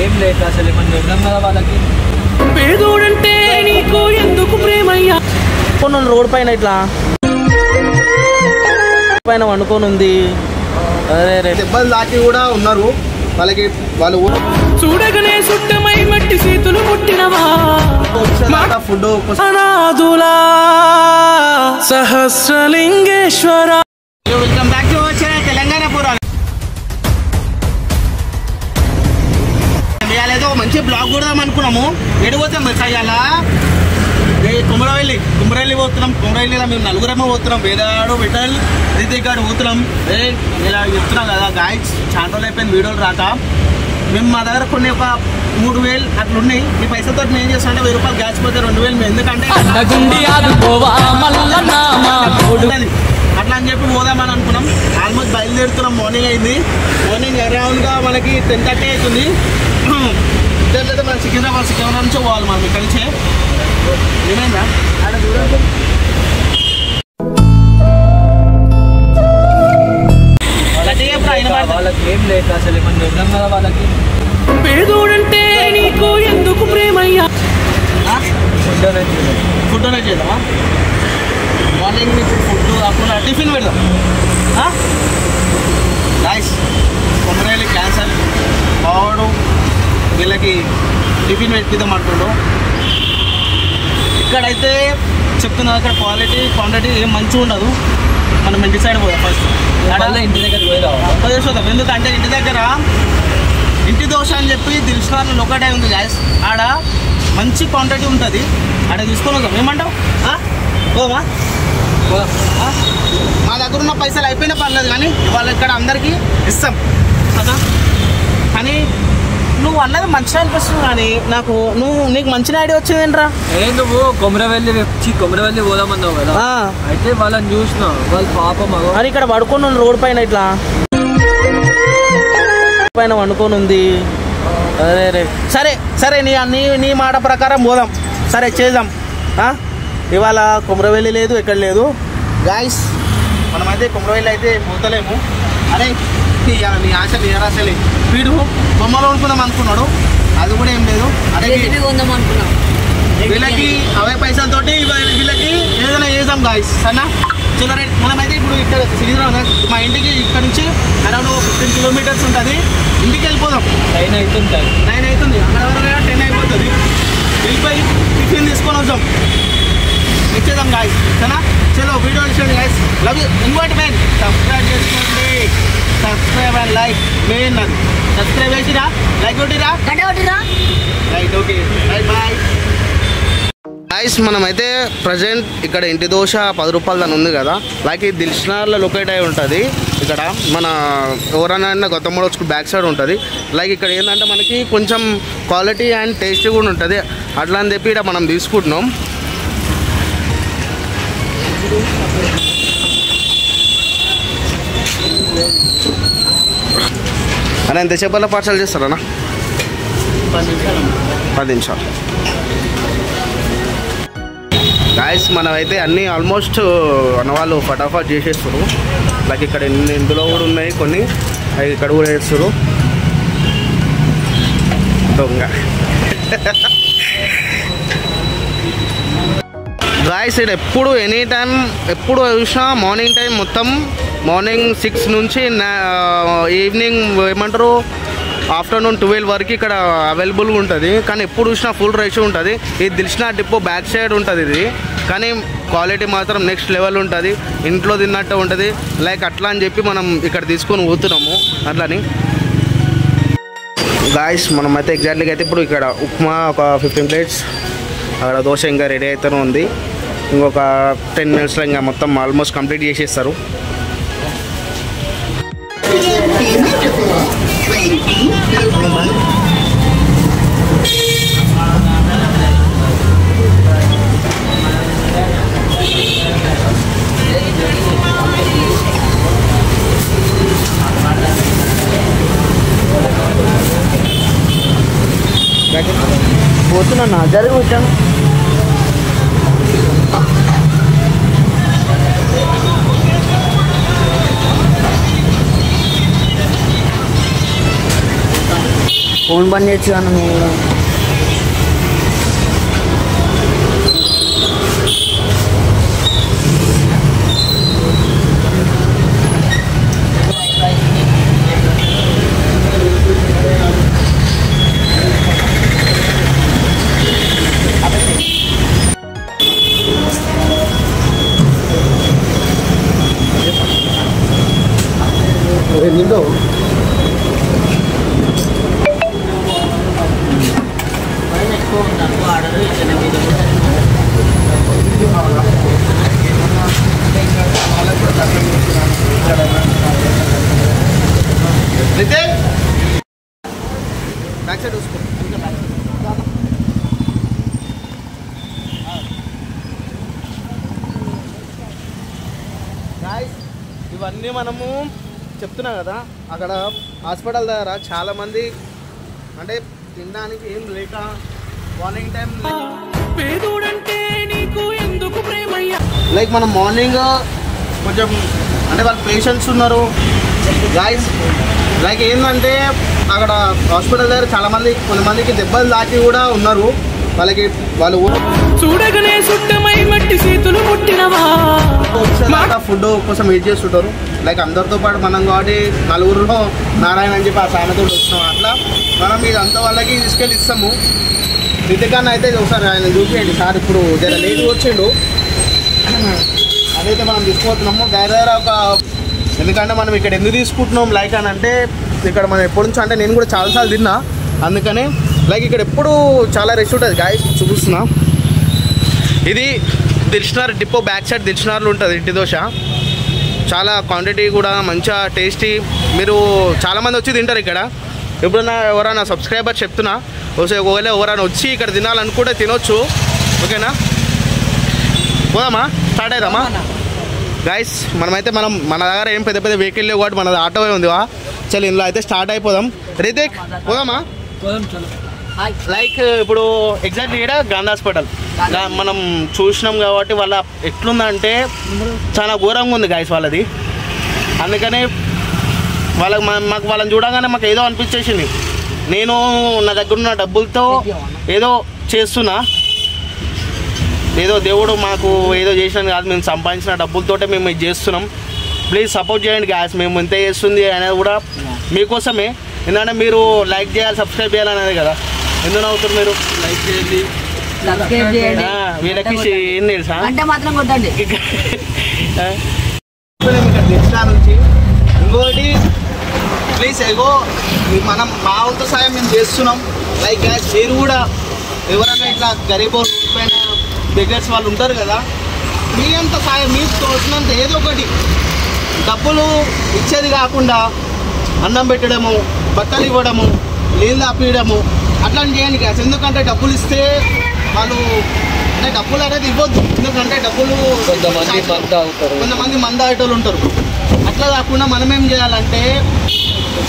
ఏం లేదు అసలు ఏమన్నా చూడడం కదా వాళ్ళకి. పేదోడంటే నీకు ఎందుకు ప్రేమయ్యా. కొన్ని రోడ్ పైన ఇట్లా పైన వండుకొని ఉంది. అరే దెబ్బలు దాటి కూడా ఉన్నారు వాళ్ళకి. వాళ్ళు చూడగానే సుట్టమై మట్టి చేతులు పుట్టినవా ఫుడ్ అనాథులా Sahasralingeshwara. Welcome back to Telangana పురాణం. ఏదో మంచి బ్లాగ్ కొడదాం అనుకున్నాము. ఎడిపోతాం అలా కుమరవెల్లి పోతున్నాం. కుమరవెల్లిలో మేము నలుగురమే పోతున్నాం. వేదాడు విఠల్ రితిక్ గారు పోతున్నాం. ఇలా చెప్తున్నాం కదా గాయస్, చాలా రోజులు అయిపోయింది వీడియోలు రాక. మేము మా దగ్గర కొన్ని ఒక 3000 అట్లా ఉన్నాయి. మీ పైసలతో మేము ఏం చేస్తాం అంటే 1000 రూపాయలు గ్యాస్ పోతే 2000 మేము ఎందుకంటే అట్లా అని చెప్పి పోదామని అనుకున్నాం. ఆల్మోస్ట్ బయలుదేరుతున్నాం. మార్నింగ్ అయింది. మార్నింగ్ అరౌండ్గా మనకి 10:30 అవుతుంది. ఇద్దరు మన సికింద్రాబాద్ నుంచి పోవాలి మనం ఇక్కడి నుంచే. ఏమైందా ఆడ చూడండి. వాళ్ళకి ఏం లేదు అసలు ఏమన్నా చూడడం కదా వాళ్ళకి. పేదోడంటే నీకు ఎందుకు ప్రేమయ్యా. ఫుడ్ అనేది చేద్దామా? మార్నింగ్ మీకు ఫుడ్ కాకుండా టిఫిన్ పెడదాం. రైస్ కొమ్మరేలి క్యాన్సర్ బావాడు వీళ్ళకి టిఫిన్ పెట్టిద్దాం అంటుండ్రు. ఇక్కడైతే చెప్తున్నా, ఇక్కడ క్వాంటిటీ ఏం మంచిగా ఉండదు. మనం ఇంటి సైడ్ పోదాం ఫస్ట్. ఇంటి దగ్గర పోయేస్తాం. ఎందుకంటే ఇంటి దగ్గర ఇంటి దోశ అని చెప్పి దిల్షుఖ్నగర్లో ఒకటే ఉంది గ్యాస్. ఆడ మంచి క్వాంటిటీ ఉంటుంది. ఆడ తీసుకొని వద్దాం. ఏమంటావు? పోమా? మా దగ్గర ఉన్న పైసలు అయిపోయినా పర్లేదు కానీ వాళ్ళు ఇక్కడ అందరికీ ఇస్తాం కదా. కానీ నువ్వు అన్నది మంచిగా అనిపిస్తుంది. కానీ నీకు మంచి ఐడియా వచ్చిందేంట్రా? నువ్వు కొమరవెల్లి పోదామన్నావు కదా. అయితే వాళ్ళని చూసిన వాళ్ళు పాపం అది ఇక్కడ పడుకొని ఉంది. రోడ్ పైన ఇట్లా పైన వండుకొని ఉంది. అరే సరే నీ మాట ప్రకారం పోదాం. సరే చేద్దాం. ఇవాళ కొమరవెల్లి లేదు, ఎక్కడ లేదు గాయస్. మనమైతే కొమరవెల్లి అయితే పోతలేము. అరే నీ ఆశ నిరాశలే. వీడు బొమ్మలో అనుకున్నాం అనుకున్నాడు. అది కూడా ఏం లేదు. అదే వీళ్ళకి అవే పైసలతోటి వీళ్ళకి ఏదైనా చేద్దాం గాయస్. సరేనా? చలో రైట్. మనమైతే ఇప్పుడు ఇక్కడ సికింద్రాబాద్ మా ఇంటికి ఇక్కడ నుంచి అరౌండ్ 15 కిలోమీటర్స్ ఉంటుంది. ఇంటికి వెళ్ళిపోదాం. 9 అవుతుంది. అక్కడ వరకు 10 అయిపోతుంది. వెళ్ళిపోయి టిఫిన్ తీసుకొని వద్దాం. ఇచ్చేద్దాం గాయస్. సరేనా? చలో వీడియో చూడండి గాయస్. Love you. ఇంకోటి మెయిన్ సబ్స్క్రైబ్ చేసుకోండి. Subscribe and like main. అది సబ్స్క్రైబ్ చేసిరా, లైక్ కొట్టిరా, right. Okay right bye guys. మనమైతే ప్రజెంట్ ఇక్కడ ఇంటి దోశ 10 రూపాయలు దాని ఉంది కదా. లైక్ ఇది దిల్షుఖ్నగర్లో లొకేట్ అయి ఉంటుంది. ఇక్కడ మన ఎవరైనా గౌతమ్ బుద్ధ బ్యాక్ సైడ్ ఉంటుంది. లైక్ ఇక్కడ ఏంటంటే మనకి కొంచెం క్వాలిటీ అండ్ టేస్ట్ కూడా ఉంటుంది. అట్లా అని చెప్పి ఇక్కడ మనం తీసుకుంటున్నాం. అన్న ఎంతసేపట్లో పార్సల్ చేస్తారన్నా? 10 నిమిషాలు. గాయస్ మనమైతే అన్నీ ఆల్మోస్ట్ అన్నవాళ్ళు ఫటాఫట్ చేసేస్తారు. లైక్ ఇక్కడ ఇందులో కూడా ఉన్నాయి కొన్ని, అవి ఇక్కడ కూడా వేస్తారు. దొంగ గాయస్ ఇక్కడ ఎప్పుడు ఎనీ టైం ఎప్పుడు చూసినా మార్నింగ్ టైం మొత్తం మార్నింగ్ 6 నుంచి ఈవినింగ్ ఏమంటారు ఆఫ్టర్నూన్ 12 వరకు ఇక్కడ అవైలబుల్గా ఉంటుంది. కానీ ఎప్పుడు చూసినా ఫుల్ రష్ ఉంటుంది. ఇది దిల్షుఖ్నగర్ డిపో బ్యాక్ సైడ్ ఉంటుంది ఇది. కానీ క్వాలిటీ మాత్రం నెక్స్ట్ లెవెల్ ఉంటుంది. ఇంట్లో తిన్నట్టు ఉంటుంది. లైక్ అట్లా అని చెప్పి మనం ఇక్కడ తీసుకొని పోతున్నాము. అట్లని గాయస్ మనమైతే ఎగ్జాక్ట్లీగా అయితే ఇప్పుడు ఇక్కడ ఉప్మా ఒక 15 ప్లేట్స్, అక్కడ దోశ ఇంకా రెడీ అవుతూనే ఉంది. ఇంకొక 10 మినిట్స్లో ఇంకా మొత్తం ఆల్మోస్ట్ కంప్లీట్ చేసేస్తారు. పోతున్నా జరిగి వచ్చాను. ఫోన్ బంద్ చేయొచ్చు అన్న నువ్వు. నిండు బ్యాక్ సైడ్ చూసుకో. ఇవన్నీ మనము చెప్తున్నా కదా, అక్కడ హాస్పిటల్ దగ్గర చాలామంది అంటే తినడానికి ఏం లేక మార్నింగ్ టైం లైక్ మనం మార్నింగ్ కొంచెం అంటే వాళ్ళ పేషెంట్స్ ఉన్నారు గాయస్. లైక్ ఏంటంటే అక్కడ హాస్పిటల్ దగ్గర చాలామంది కొంతమందికి దెబ్బలు దాటి కూడా ఉన్నారు. వాళ్ళకి వాళ్ళు చూడగానే సుట్టమై మట్టి చేతులు పుట్టినవా ఫుడ్ కోసం వెయిట్ చేస్తుంటారు. లైక్ అందరితో పాటు మనం కాబట్టి నలుగురులో నారాయణ అని చెప్పి ఆ సామెతో వచ్చినాం. అట్లా మనం ఇదంతా వాళ్ళకి తీసుకెళ్ళి ఇస్తాము. రితికాన్ని అయితే ఒకసారి ఆయన చూపించండి సార్. ఇప్పుడు జర లేట్ వచ్చిండు, అదైతే మనం తీసుకుపోతున్నాము దగ్గర ఒక. ఎందుకంటే మనం ఇక్కడ ఎందుకు తీసుకుంటున్నాం లైక్ అని అంటే, ఇక్కడ మనం ఎప్పటి నుంచి అంటే నేను కూడా చాలాసార్లు తిన్నా, అందుకనే లైక్ ఇక్కడ ఎప్పుడు చాలా రెస్ట్ ఉంటుంది గాయస్. చూపిస్తున్నా, ఇది దిల్షుక్నగర్ డిపో బ్యాక్ సైడ్ దిల్షుక్నగర్లో ఉంటుంది ఇంటి దోశ. చాలా క్వాంటిటీ కూడా మంచిగా టేస్టీ. మీరు చాలామంది వచ్చి తింటారు ఇక్కడ. ఎప్పుడన్నా ఎవరైనా సబ్స్క్రైబర్ చెప్తున్నా, ఒకవేళ ఎవరైనా వచ్చి ఇక్కడ తినాలనుకుంటే తినొచ్చు. ఓకేనా, పోదామా? స్టార్ట్ అవుదామా గైస్? మనమైతే మన దగ్గర ఏం పెద్ద పెద్ద వెహికల్ లేవు కాబట్టి మనది ఆటో ఉంది. చలో ఇందులో అయితే స్టార్ట్ అయిపోదాం. రితిక్ పోదామా? లైక్ ఇప్పుడు ఎగ్జాక్ట్లీ ఇక్కడ గాంధీ హాస్పిటల్ మనం చూసినాం కాబట్టి వాళ్ళ ఎట్లుందంటే చాలా ఘోరంగా ఉంది గాయస్ వాళ్ళది. అందుకని మాకు వాళ్ళని చూడగానే మాకు ఏదో అనిపించేసింది. నేను నా దగ్గర ఉన్న డబ్బులతో ఏదో చేస్తున్నా, ఏదో దేవుడు మాకు ఏదో చేసినాను కాదు, మేము సంపాదించిన డబ్బులతోటే మేము ఇది చేస్తున్నాం. ప్లీజ్ సపోర్ట్ చేయండి గ్యాస్. మేము ఎంత చేస్తుంది అనేది కూడా మీకోసమే. ఎందుకంటే మీరు లైక్ చేయాలి, సబ్స్క్రైబ్ చేయాలనేది కదా. ఎందుకు అవుతారు మీరు? లైక్ చేయండి, వీళ్ళకి ఏం తెలుసా నుంచి. ఇంకోటి ప్లీజ్ ఏగో మనం మా వంతు సాయం మేము చేస్తున్నాం. లైక్ గ్యాస్ మీరు కూడా ఎవరైనా ఇట్లా గరీబ్ పైన బెగర్స్ వాళ్ళు ఉంటారు కదా, మీ అంత సాయం మీకు తోచినంత ఏదో ఒకటి డబ్బులు ఇచ్చేది కాకుండా అన్నం పెట్టడము, బట్టలు ఇవ్వడము, నీళ్ళు ఆపియడము అట్లాంటి చేయండి గ్యాస్. ఎందుకంటే డబ్బులు ఇస్తే వాళ్ళు అంటే డబ్బులు అనేది ఇవ్వద్దు. ఎందుకంటే డబ్బులు కొంతమంది మంద ఆటోలు ఉంటారు. అట్లా కాకుండా మనం ఏం చేయాలంటే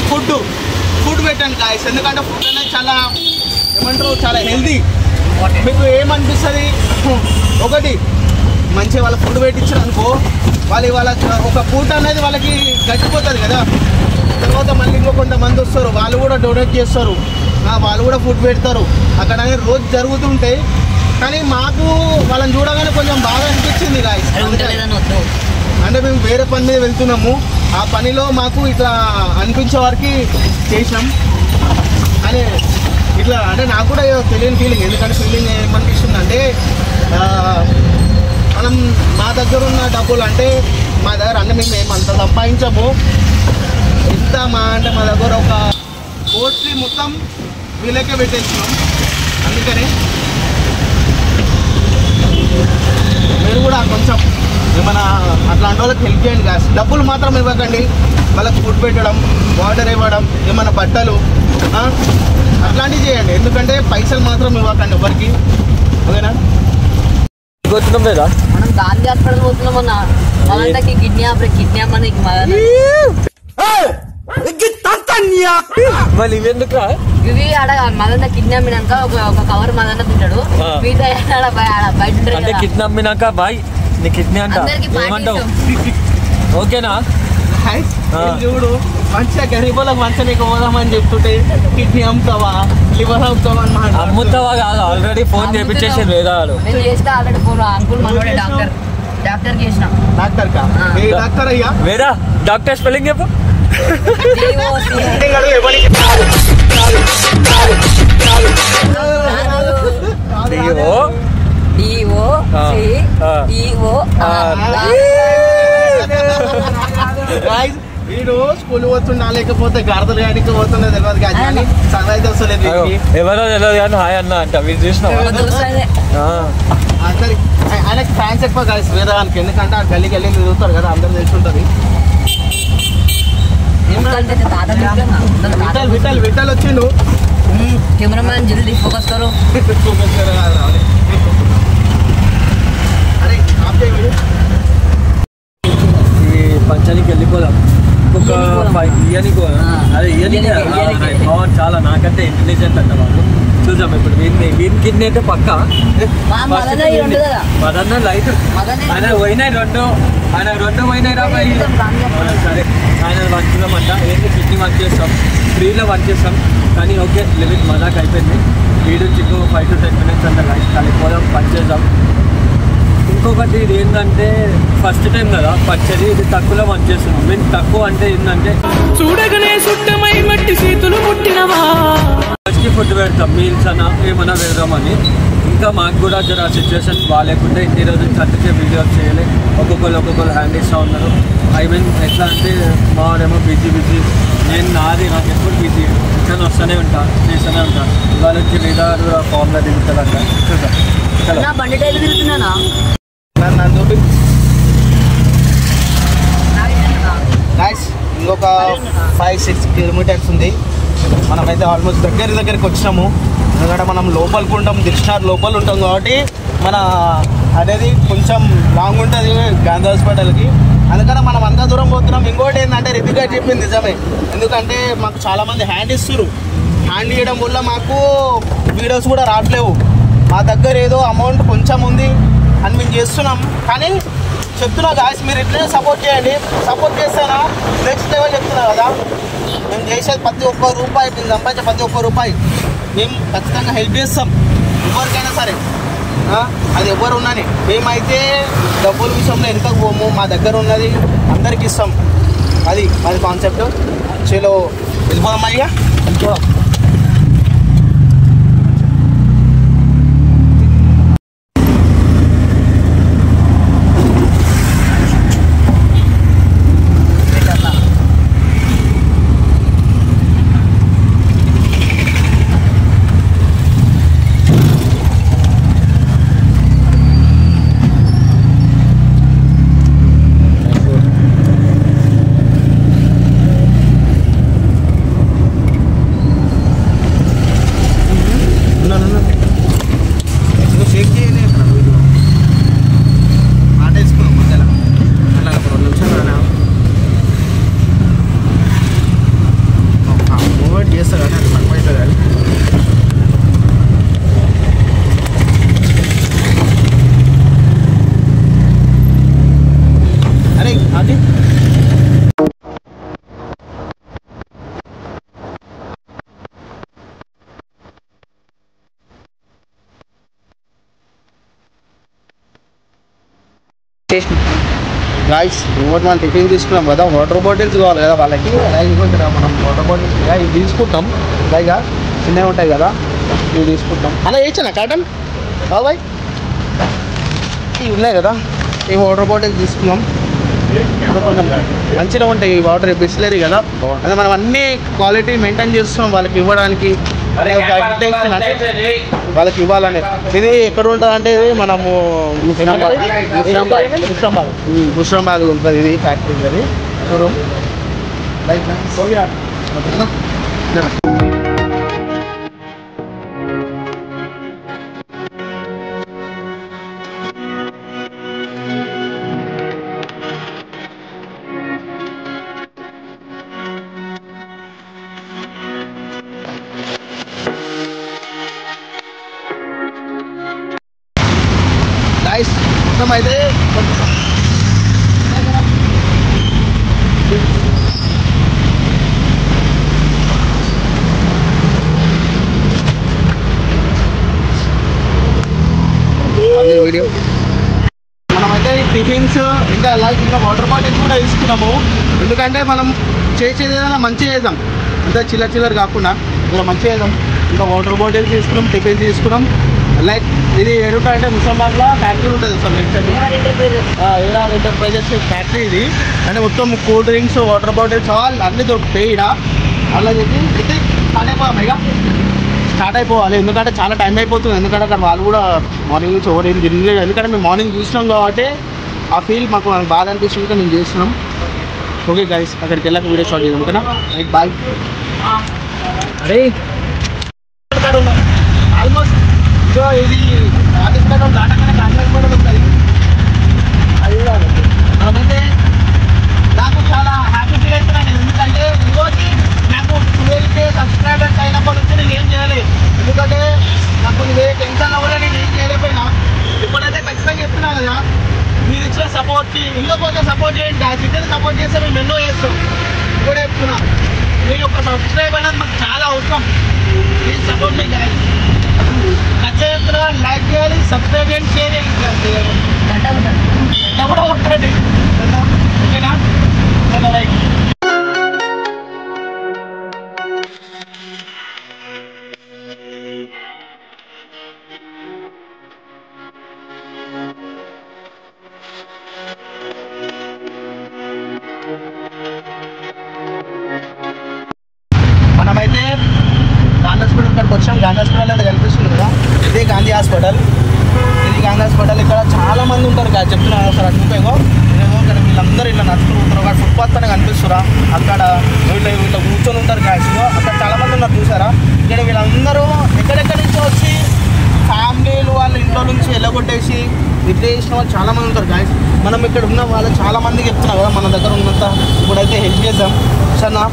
ఫుడ్ పెట్టండి గాయస్. ఎందుకంటే ఫుడ్ అనేది చాలా ఏమంటారు, చాలా హెల్దీ. మీకు ఏమనిపిస్తుంది, ఒకటి మంచిగా వాళ్ళ ఫుడ్ పెట్టించారు అనుకో, వాళ్ళ ఒక పూట అనేది వాళ్ళకి గడిచిపోతుంది కదా. తర్వాత మళ్ళీ ఇంకో కొంతమంది వస్తారు, వాళ్ళు కూడా డొనేట్ చేస్తారు, వాళ్ళు కూడా ఫుడ్ పెడతారు. అక్కడ అనేది రోజు జరుగుతుంటాయి. కానీ మాకు వాళ్ళని చూడగానే కొంచెం బాగా అనిపించింది గాయస్. అంటే మేము వేరే పని మీద వెళ్తున్నాము, ఆ పనిలో మాకు ఇట్లా అనిపించే వారికి చేసినాం అని ఇట్లా. అంటే నాకు కూడా తెలియని ఫీలింగ్. ఎందుకంటే ఫీలింగ్ ఏమనిపిస్తుంది అంటే, మనం మా దగ్గర ఉన్న డబ్బులు అంటే మా దగ్గర అంటే మేము ఏమంత సంపాదించాము. ఎంత అంటే మా దగ్గర ఒక కోట్లీ మొత్తం వీళ్ళకే పెట్టేస్తున్నాం. అందుకని మీరు కూడా కొంచెం ఏమైనా అట్లాంటి వాళ్ళకి హెల్ప్ చేయండి గ్యాస్. డబ్బులు మాత్రం ఇవ్వకండి, వాళ్ళకి ఫుడ్ పెట్టడం, వాటర్ ఇవ్వడం, ఏమైనా బట్టలు అట్లాంటివి చేయండి. ఎందుకంటే పైసలు మాత్రం ఇవ్వకండి ఎవరికి. ఓకేనా? మనం గాంధీ హాస్పిటల్ పోతున్నాం అన్న. మళ్ళీ కిడ్నాప్ అని మళ్ళీ ఇవెందుకు ఇవి ఆడ మదన్న కిడ్నామినాక ఒక కవర్ మదన్న తింటాడు, మిగతా బయట అంటే కిడ్నామినాక బాయ్ నీ కిడ్నీ అంట ఏమంటావు? ఓకేనా? చూడు మంచిగా గరీబులకు మంచిగా నీకు పోదామని చెప్తుంటే కిడ్నీ అమ్ముతావా లివర్ అమ్ముతావా అని అమ్ముతావా కాదు ఆల్రెడీ ఫోన్ చేపించేసి వేదాలు నేను చేస్తా ఆల్రెడీ ఫోన్ అంకుల్ మనోడే డాక్టర్ చేసిన డాక్టర్ కా ఏ డాక్టర్ అయ్యా వేదా డాక్టర్ స్పెల్లింగ్ చెప్పు వీడు స్కూల్ పోతున్నా లేకపోతే గారదలు గాడికి పోతున్నా తెలియదు కానీ చదవైతే వస్తలేదు ఎవరో తెలియదు కానీ హాయ్ అన్న అంట మీరు చూసినావా సరే ఆయనకి ఫ్యాన్స్ ఎక్కువ కలిసి వేదానికి ఎందుకంటే ఆ గల్లీకి వెళ్ళి తిరుగుతారు కదా అందరూ తెలుసుంటది విఠల్ విఠల్ వచ్చిండు కెమెరామ్యాన్ జల్దీ ఫోకస్ కరో అరే ఈ పంచానికి వెళ్ళిపోదాం ఒక ఇయనికి అదే ఇయనికి చాలా నాకంటే ఇంటెలిజెంట్ అంట వాళ్ళు చూద్దాం ఇప్పుడు వీనికి అయితే పక్క మదన్న లైట్ ఆయన పోయినాయి రెండు పోయినాయి రాబాయి సరే ఆయన వర్క్ చేద్దామంట ఏంటి ఫిట్టింగ్ వర్క్ చేస్తాం ఫ్రీలో వర్క్ చేస్తాం కానీ ఓకే లిమిట్ మజాక్ అయిపోయింది వీడు చిక్కు 5 to 10 minutes అంత లైట్ కలిపోదాం పని చేద్దాం ఇంకొకటి ఇది ఏంటంటే ఫస్ట్ టైం కదా పచ్చడి ఇది తక్కువలో వర్క్ చేస్తున్నాం మీన్ తక్కువ అంటే ఏంటంటే చూడగనే సుట్టమై మట్టి చేతులు ముట్టినవా ఫస్ట్కి ఫుడ్ పెడతాం మీల్స్ అన్న ఏమన్నా పెడదామని ఇంకా మాకు కూడా జర సిచ్యువేషన్ బాగాలేకుంటే ఇన్ని రోజులు అందుకే వీడియోస్ చేయలే ఒక్కొక్కరు హ్యాండ్ ఇస్తూ ఉన్నారు ఐ మీన్ ఎట్లా అంటే మాడేమో బిజీ నేను నాది నాకు ఎప్పుడు బిజీ ఇక్కడ వస్తూనే ఉంటా చేస్తూనే ఉంటా ఇవాళ వచ్చి లేదా ఫామ్లో దిగుతారంట చూద్దాం బండి టైర్ తిరుగుతున్నానా ఇంకొక 5-6 కిలోమీటర్స్ ఉంది మనమైతే ఆల్మోస్ట్ దగ్గరికి వచ్చినాము ఎందుకంటే మనం లోపలికి ఉంటాం దిల్షాద్ లోపల ఉంటాం కాబట్టి మన అనేది కొంచెం లాంగ్ ఉంటుంది గాంధీ హాస్పిటల్కి అందుకని మనం అంత దూరం పోతున్నాం ఇంకోటి ఏంటంటే రితిక్ గారు చెప్పింది నిజమే ఎందుకంటే మాకు చాలామంది హ్యాండ్ ఇస్తారు హ్యాండ్ ఇవ్వడం వల్ల మాకు వీడియోస్ కూడా రావట్లేవు మా దగ్గర ఏదో అమౌంట్ కొంచెం ఉంది అని మేము చేస్తున్నాం కానీ చెప్తున్నా గాయస్ మీరు ఇట్లనే సపోర్ట్ చేయండి సపోర్ట్ చేస్తేనా నెక్స్ట్ లెవెల్ చెప్తున్నా కదా మేము చేసేది ప్రతి ఒక్క రూపాయి మేము సంపాదించే ప్రతి ఒక్క రూపాయి మేము ఖచ్చితంగా హెల్ప్ చేస్తాం ఎవరికైనా సరే అది ఎవరు ఉన్నది మేమైతే డబ్బుల విషయంలో వెనుకకు పోము మా దగ్గర ఉన్నది అందరికి ఇస్తాం అది కాన్సెప్ట్ చలో వెళ్ళిపోదాం అయ్యా వెళ్ళిపోదాం గాయస్ ఇంకోటి మనం టిఫిన్ తీసుకున్నాం కదా వాటర్ బాటిల్స్ కావాలి కదా వాళ్ళకి మనం వాటర్ బాటిల్స్ ఇవి తీసుకుంటాం పైగా చిన్నవి ఉంటాయి కదా ఇవి తీసుకుంటాం అలా వేయచ్చా కాటన్ బాబాయ్ ఇవి ఉన్నాయి కదా ఈ వాటర్ బాటిల్స్ తీసుకున్నాం కొంచెం మంచిగా ఉంటాయి ఈ వాటర్ బిస్లరీ కదా అదే మనం అన్ని క్వాలిటీ మెయింటైన్ చేస్తున్నాం వాళ్ళకి ఇవ్వడానికి వాళ్ళకి ఇవ్వాలని ఇది ఎక్కడ ఉంటుంది అంటే మనము ముస్లింబాగ్ ఉంటుంది ఇది ఫ్యాక్టరీ అది షోరూమ్ మొత్తం అయితే ఇంకా వాటర్ బాటిల్ కూడా తీసుకున్నాము. ఎందుకంటే మనం చేసేది ఏదైనా మంచిగా చేద్దాం, అంతా చిల్లర కాకుండా ఇలా మంచిగా చేద్దాం. ఇంకా వాటర్ బాటిల్ తీసుకున్నాం, టిఫిన్ తీసుకున్నాం. లైక్ ఇది ఎడుట అంటే ముసల్మాన్లో ఫ్యాక్టరీ ఉంటుంది సార్, ఏఆర్ ఎంటర్ప్రైజెస్ ఫ్యాక్టరీ ఇది. అంటే మొత్తం కూల్ డ్రింక్స్, వాటర్ బాటిల్స్ అన్నీ దొరుకుతాయి ఇక్కడ. అలా చెప్పి అయితే స్టార్ట్ అయిపోవాలి, ఎందుకంటే చాలా టైం అయిపోతుంది. ఎందుకంటే అక్కడ వాళ్ళు కూడా మార్నింగ్ నుంచి ఎవరు ఏం తిరగలేదు. ఎందుకంటే మేము మార్నింగ్ చూసినాం కాబట్టి ఆ ఫీల్ మాకు బాగా అనిపిస్తుంది, మేము చేస్తున్నాం. ఓకే గైస్, అక్కడికి వెళ్ళాక వీడియో స్టార్ట్ చేద్దాం. ఓకేనా, రైట్, బాయ్. అరే ఆల్మోస్ట్ సో ఇది రాజస్థాన్ దాటగానే కాంగ్రెస్ కూడా ఉంటుంది. అది మనమైతే నాకు చాలా హ్యాపీ ఫీల్ అవుతున్నాను. ఎందుకంటే ఈరోజు నాకు 12K సబ్స్క్రైబర్స్ అయినప్పటి నుంచి నేను ఏం చేయలేదు. ఎందుకంటే నాకు కొన్ని టెన్షన్లో కూడా నేను ఏం చేయలేకపోయినా. ఇప్పుడైతే ఖచ్చితంగా చెప్తున్నాను కదా, మీరు ఇచ్చిన సపోర్ట్కి ఇంకా కొంచెం సపోర్ట్ చేయండి. ఆ సిటీని సపోర్ట్ చేస్తే మేము ఎన్నో చేస్తాం. కూడా చెప్తున్నా, మీ యొక్క సబ్స్క్రైబ్ అనేది మాకు చాలా అవసరం. Please support me guys. నచ్చే చెప్తున్నా, లైక్ చేయాలి, సబ్స్క్రైబ్ చేయండి, షేర్ చేయాలి. కూడా ఉంటుంది. ఓకేనా, లైక్. మనమైతే గాంధీ హాస్పిటల్ ఇక్కడికి వచ్చాం. గాంధీ హాస్పిటల్ అంటే కనిపిస్తుంది కదా, ఇదే గాంధీ హాస్పిటల్. ఇది గాంధీ హాస్పిటల్. ఇక్కడ చాలా మంది ఉంటారు కదా, చెప్తున్నారు సార్. అటుపైగో ఇక్కడ వీళ్ళందరూ ఇలా నడుచుకుంటారు. అక్కడ ఫుట్పాత్ పైన కనిపిస్తురా, అక్కడ వీళ్ళ కూర్చొని ఉంటారు గాయస్. అక్కడ చాలా మంది ఉన్నారు చూసారా. ఇక్కడ వీళ్ళందరూ ఎక్కడెక్కడి నుంచి వచ్చి ఫ్యామిలీలు వాళ్ళ ఇంట్లో నుంచి వెళ్ళగొట్టేసి ఇట్లా చేసిన వాళ్ళు చాలా మంది ఉంటారు గాయస్. మనం ఇక్కడ ఉన్న వాళ్ళు చాలా మందికి చెప్తున్నాం కదా, మన దగ్గర ఉన్నంత ఇప్పుడైతే హెల్ప్ చేద్దాం సరేనా.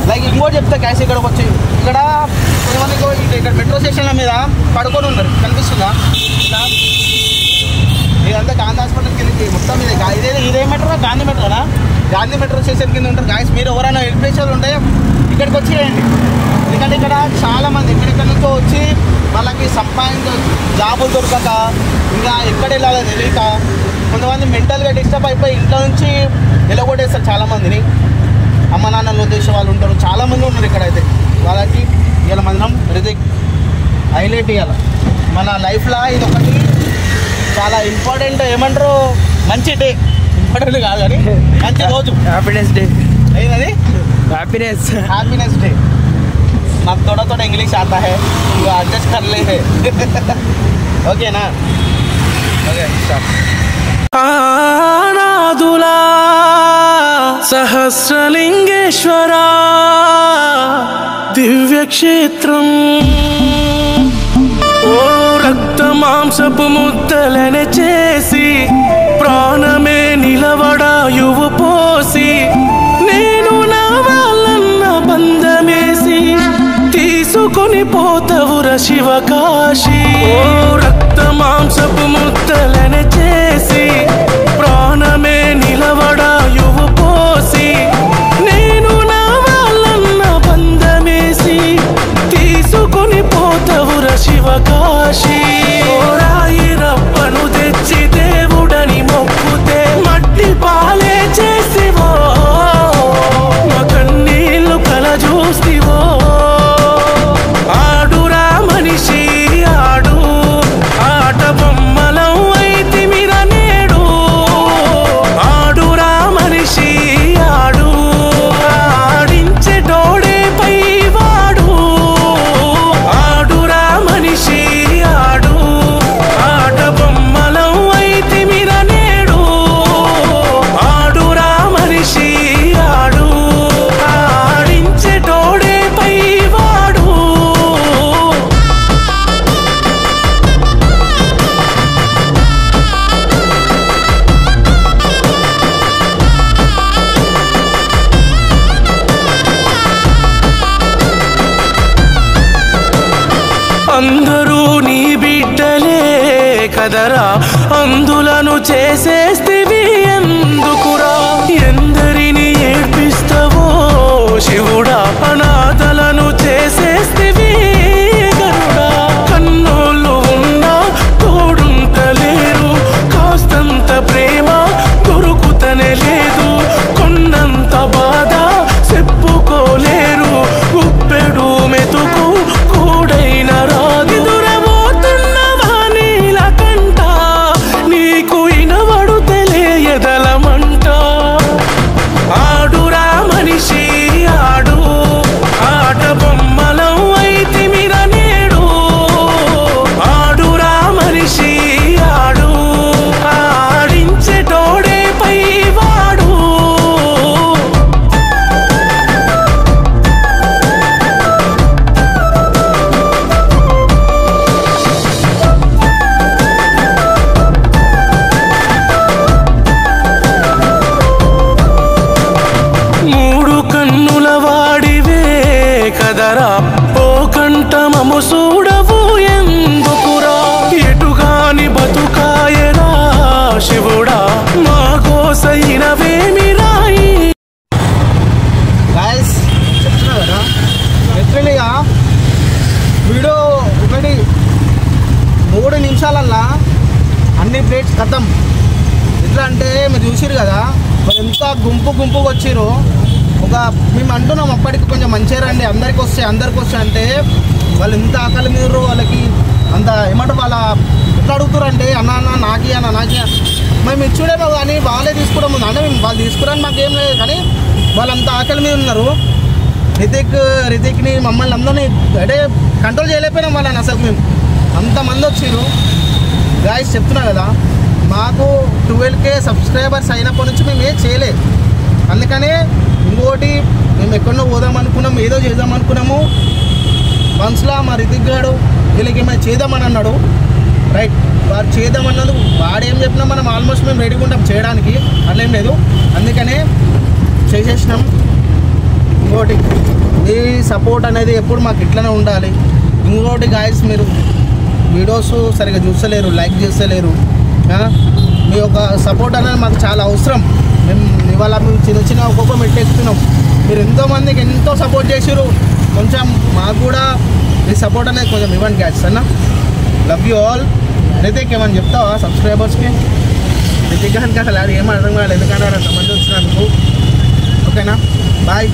లైక్ ఇంకోటి చెప్తా గాయస్, ఇక్కడికి వచ్చి ఇక్కడ కొంతమంది ఇక్కడ మెట్రో స్టేషన్ల మీద పడుకొని ఉన్నారు, కనిపిస్తుందా? ఇదంతా గాంధీ హాస్పిటల్ కింద మొత్తం ఇదే మెట్రో, గాంధీ మెట్రోనా? గాంధీ మెట్రో స్టేషన్ కింద ఉంటారు గాయస్. మీరు ఎవరైనా హెల్ప్ చేసేవాళ్ళు ఉంటే ఇక్కడికి వచ్చి రండి. ఎందుకంటే ఇక్కడ చాలామంది ఎక్కడెక్కడి నుంచో వచ్చి వాళ్ళకి జాబులు దొరకక ఇంకా ఎక్కడ వెళ్ళాలో తెలియక కొంతమంది మెంటల్గా డిస్టర్బ్ అయిపోయి ఇంట్లో నుంచి నిలగొట్టేస్తారు చాలామందిని. అమ్మ నాన్నలు ఉద్దేశం వాళ్ళు ఉంటారు, చాలామంది ఉన్నారు ఇక్కడైతే. వాళ్ళకి ఇవాళ మనం హైలైట్ ఇవ్వాలి మన లైఫ్లో. ఇది ఒకటి చాలా ఇంపార్టెంట్, ఏమంటారు, మంచి డే. ఇంపార్టెంట్ కాదు కానీ మంచి రోజు, హ్యాపీనెస్ డే. ఏదది? Happiness day. నాకు थोड़ा इंग्लिश आता है, तो एडजस्ट कर ले है. ఓకేనా? Okay, start. ఆనాదులా సహస్రలింగేశ్వర దివ్యక్షేత్రం, ఓ రక్త మాంసపు ముద్దలనే చేసి ప్రాణమే నిలవడాయువు పోసి నేను నా వాళ్ళన్న బంధమేసి తీసుకొని పోతవుర శివకాశి. ఓ రక్త మాంసపు ముద్దలనే చేసి ప్రాణమే నిలవడాయువు పోసి నేను నా వాళ్ళన్న బంధమేసి తీసుకొని పోతవుర శివకాశి. రాయి రప్పను తెచ్చి దేవుడని మొక్కుతే మట్టి పాలే చేసివో, మా కన్నీళ్ళు కల చూస్తివో. ఆడురా మనిషి ఆడు, ఆట బొమ్మలం అయితే మీద నేడు. ఆడురా మనిషి ఆడు, ఆడించేటోడే పై వాడు. ఆడురా మనిషి ఆడు, ఆట బొమ్మలం అయితే మీద నేడు. ఆడురా మనిషి ఆడు, ఆడించేటోడే పై వాడు. అందరూ నీ బిడ్డలే కదరా, అందులను చేసేస్తివి ఎందుకురా? ఎందరిని ఏడ్పిస్తావో శివుడా, అనాథలను చేసేస్తివి గరుడా. కన్నోళ్ళు ఉన్నా తోడుంటలేరు, కాస్తంత ప్రేమ దొరుకుతనే లేదు. కథం. ఎట్లా అంటే మీరు చూసిరు కదా, వాళ్ళు ఎంత గుంపుగా వచ్చిర్రు. ఒక మేము అంటున్నాం అప్పటికి కొంచెం మంచిగా రండి, అందరికి వస్తాయి అంటే వాళ్ళు ఎంత ఆకలి మీరు వాళ్ళకి అంత ఏమంటారు, వాళ్ళ ఎట్లా అడుగుతారు అంటే అన్న నాకి మేము ఇచ్చుడేమో కానీ వాళ్ళే తీసుకోవడం ఉంది. అంటే మేము వాళ్ళు తీసుకురాని మాకేం లేదు, కానీ వాళ్ళంత ఆకలి మీద ఉన్నారు. రితిక్ని మమ్మల్ని అందరినీ అంటే కంట్రోల్ చేయలేకపోయినాం వాళ్ళని. అసలు మేము అంతమంది వచ్చిర్రు గాయస్. చెప్తున్నా కదా, మాకు 12K సబ్స్క్రైబర్స్ అయినప్పటి నుంచి మేము ఏం చేయలేదు. అందుకనే ఇంకోటి మేము ఎక్కడో పోదాం అనుకున్నాము, ఏదో చేద్దాం అనుకున్నాము. వన్స్లా మా రితిక్ గారు వీళ్ళకి ఏమైనా చేద్దామని అన్నాడు. రైట్, వారు చేద్దామన్నందుకు వాడేం చెప్పినా మనం ఆల్మోస్ట్ మేము రెడీగా ఉంటాం చేయడానికి, అట్లేం లేదు. అందుకనే చేసేసినాం. ఇంకోటి మీ సపోర్ట్ అనేది ఎప్పుడు మాకు ఇట్లనే ఉండాలి. ఇంకోటి గాయస్, మీరు వీడియోస్ సరిగ్గా చూస్తలేరు, లైక్ చేస్తలేరు. మీ యొక్క సపోర్ట్ అనేది మాకు చాలా అవసరం. మేము ఇవాళ మేము చిన్న ఒక్కొక్క మెట్టు ఎక్కుతున్నాం. మీరు ఎంతోమందికి ఎంతో సపోర్ట్ చేసిరు. కొంచెం మాకు కూడా మీ సపోర్ట్ అనేది కొంచెం ఇవ్వండి గాయస్. అన్న లవ్ యూ ఆల్. రితిక్ ఏమని చెప్తావా సబ్స్క్రైబర్స్కి? రితిక్ కనుక అసలు ఏం అర్థం కాలేదు, ఎందుకంటే అంతమంది వచ్చినందుకు. ఓకేనా, బాయ్.